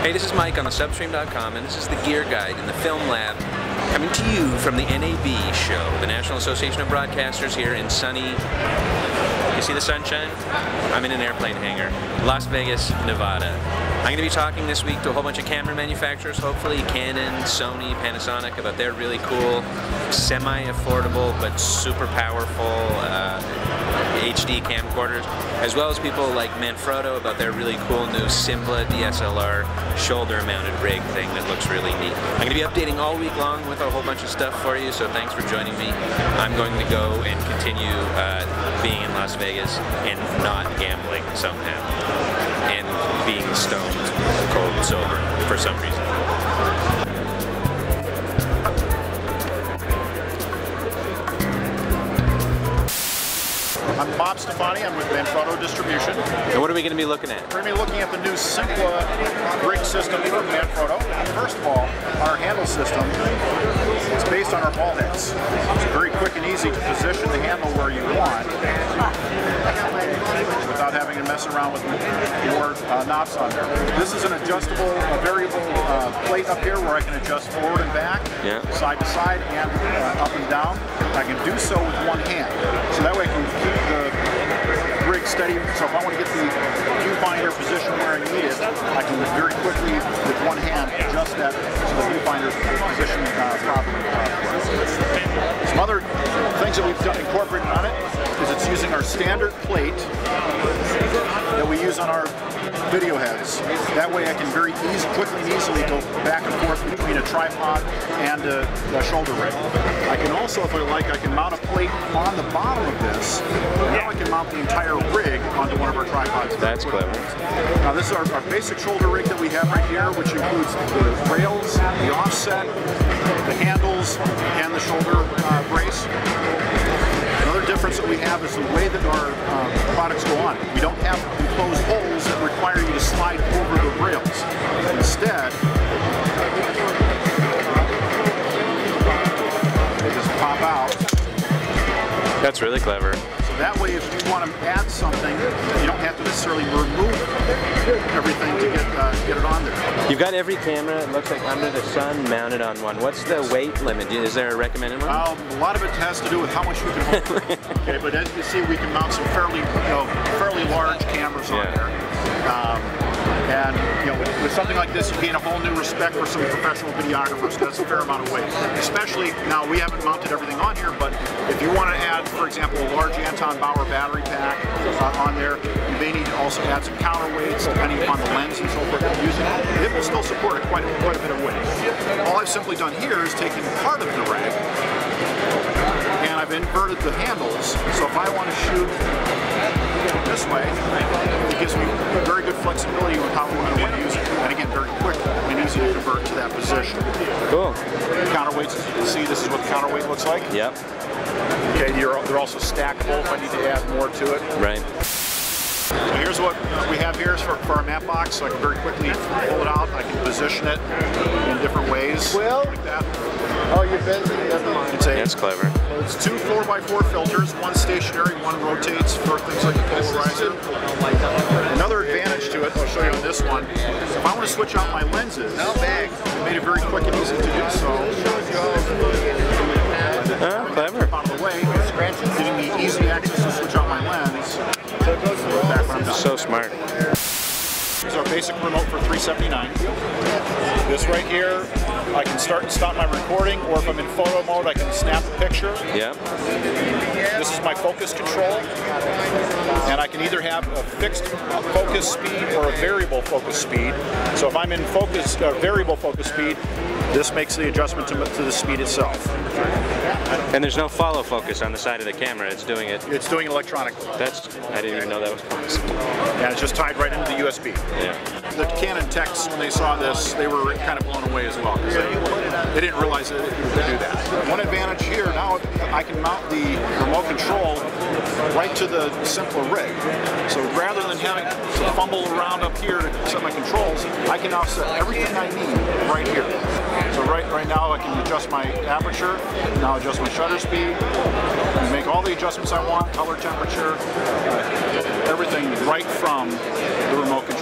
Hey, this is Mike on the Substream.com, and this is the Gear Guide in the Film Lab, coming to you from the NAB Show, the National Association of Broadcasters here in sunny, you see the sunshine? I'm in an airplane hangar, Las Vegas, Nevada. I'm going to be talking this week to a whole bunch of camera manufacturers, hopefully Canon, Sony, Panasonic, about their really cool, semi-affordable but super powerful HD camcorders, as well as people like Manfrotto about their really cool new Sympla DSLR shoulder-mounted rig thing that looks really neat. I'm going to be updating all week long with a whole bunch of stuff for you, so thanks for joining me. I'm going to go and continue being in Las Vegas and not gambling somehow, and being stoned, cold, sober, for some reason. I'm Bob Stefani, I'm with Manfrotto Distribution. And what are we going to be looking at? We're going to be looking at the new Sympla rig system from Manfrotto. First of all, our handle system is based on our ball heads. It's very quick and easy to position the handle where you want without having to mess around with more knobs on there. This is an adjustable, variable plate up here where I can adjust forward and back, side to side, and up and down. I can do so with one hand. So that way I can keep the rig steady. So if I want to get the viewfinder position where I need it, I can very quickly, with one hand, adjust that so the viewfinder is positioned properly. Some other things that we've incorporated on it is it's using our standard plate that we use on our video heads. That way I can very quickly and easily go back and forth between a tripod and a shoulder rig. I can also, if I like, I can mount a plate on the bottom of this. Now I can mount the entire rig onto one of our tripods. That's clever. Now this is our basic shoulder rig that we have right here, which includes the rails, the offset, the handles, and the shoulder brace. Another difference that we have is the way that our products go on. We don't have enclosed holes that require you to slide over the rails. Instead, they just pop out. That's really clever. So that way, if you want to add something, you don't have to necessarily remove everything to get it on there. You've got every camera, it looks like under the sun, mounted on one. What's the weight limit? Is there a recommended one? A lot of it has to do with how much we can hold. Okay, but as you can see, we can mount some fairly large cameras on there. And with something like this, you gain a whole new respect for some professional videographers. That's a fair amount of weight. Especially now, we haven't mounted everything on here, but if you want to add, for example, a large Anton Bauer battery pack on there, you may need to also add some counterweights depending upon the lens and so forth that you're using. It will still support quite a bit of weight. All I've simply done here is taken part of the rig and I've inverted the handles. So if I want to shoot this way, it gives me very good flexibility with how I want to use it. And again, very quick and easy to convert to that position. Cool. Counterweights, as you can see, this is what the counterweight looks like. Yep. Okay, they're also stackable if I need to add more to it. Right. So here's what we have here for our map box. So I can very quickly pull it out. I can position it in different ways. Like that. Oh, you're busy. Never mind. That's clever. It's two 4x4 filters, one stationary, one rotates for things like a polarizer. Another advantage to it, I'll show you on this one, if I want to switch out my lenses, it made it very quick and easy to do so. Clever. Out of the way, giving me easy access to switch out my lens. So smart. Here's our basic remote for $379. This right here, I can start and stop my recording, or if I'm in photo mode, I can snap a picture. Yeah. This is my focus control, and I can either have a fixed focus speed or a variable focus speed. So if I'm in variable focus speed, this makes the adjustment to the speed itself. And there's no follow focus on the side of the camera. It's doing it. It's doing electronically. I didn't even know that was possible. And it's just tied right into the USB. Yeah. The Canon techs, when they saw this, they were kind of blown away as well. They didn't realize that it could do that. One advantage here, now I can mount the remote control right to the Sympla rig. So rather than having to fumble around up here to set my controls, I can now set everything I need right here. So right now I can adjust my aperture, now adjust my shutter speed, and make all the adjustments I want, color, temperature, everything right from the remote control.